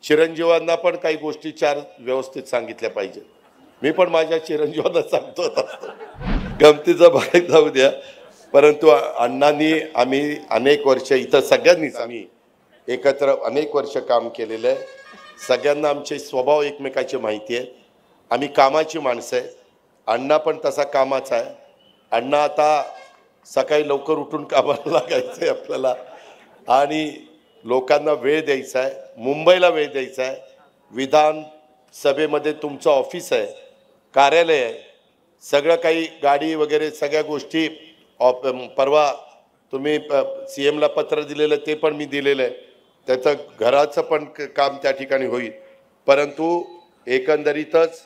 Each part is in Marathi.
चिरंजीवांना पण काही गोष्टी चार व्यवस्थित सांगितल्या पाहिजे। मी पण माझ्या चिरंजीवांना सांगतो असतो, गमतीचा भाग जाऊ द्या, परंतु अण्णांनी आम्ही अनेक वर्ष इथं सगळ्यांनीच आम्ही एकत्र अनेक वर्ष काम केलेलं आहे। सगळ्यांना आमचे स्वभाव एकमेकाची माहिती आहे। आम्ही कामाची माणसं आहे। अण्णा पण तसा कामाचा आहे। अण्णा आता सकाळी लवकर उठून कामाला लागायचं आहे आपल्याला आणि लोकांना वेळ द्यायचा आहे, मुंबईला वेळ द्यायचा आहे। विधान सभेमध्ये तुमचं ऑफिस आहे, कार्यालय आहे, सगळं काही गाडी वगैरे सगळ्या गोष्टी परवा तुम्ही CM ला पत्र दिलेलं ते पण मी दिलेलं आहे, त्याचं घराचं पण काम त्या ठिकाणी होईल। परंतु एकंदरीतच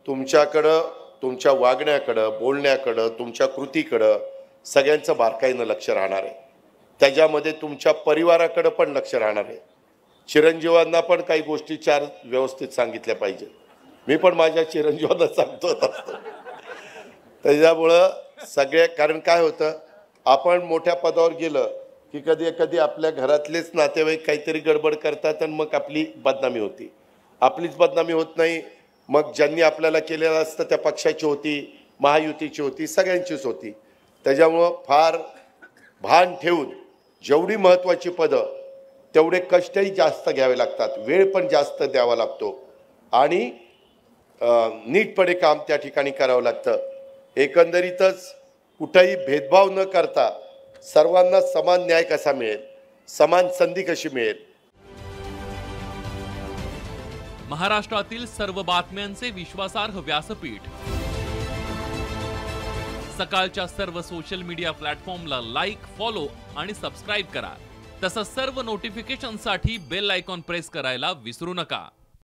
तुमच्याकडं, तुमच्या वागण्याकडं, बोलण्याकडं, तुमच्या कृतीकडं सगळ्यांचं बारकाईनं लक्ष राहणार आहे। त्याच्यामध्ये तुमच्या परिवाराकडे पण लक्ष राहणार आहे। चिरंजीवांना पण काही गोष्टी चार व्यवस्थित सांगितल्या पाहिजे। मी पण माझ्या चिरंजीवांना सांगतो असतो। त्याच्यामुळं सगळे, कारण काय होतं, आपण मोठ्या पदावर गेलं की कधी कधी आपल्या घरातलेच नातेवाईक काहीतरी गडबड करतात आणि मग आपली बदनामी होती। आपलीच बदनामी होत नाही, मग ज्यांनी आपल्याला केलेलं असतं त्या पक्षाची होती, महायुतीची होती, सगळ्यांचीच होती। त्याच्यामुळं फार भान ठेवून जेवढी महत्त्वाची पदं तेवढे कष्टही जास्त घ्यावे लागतात, वेळ पण जास्त द्यावा लागतो आणि नीटपणे काम त्या ठिकाणी करावं लागतं। एकंदरीतच कुठेही भेदभाव न करता सर्वांना समान न्याय कसा मिळेल, समान संधी कशी मिळेल। महाराष्ट्रातील सर्व बातम्यांचे विश्वासार्ह व्यासपीठ, सकाळच्या सर्व सोशल मीडिया प्लॅटफॉर्मला लाईक, फॉलो आणि सबस्क्राईब करा। तसंच सर्व नोटिफिकेशनसाठी बेल आयकॉन प्रेस करायला विसरू नका।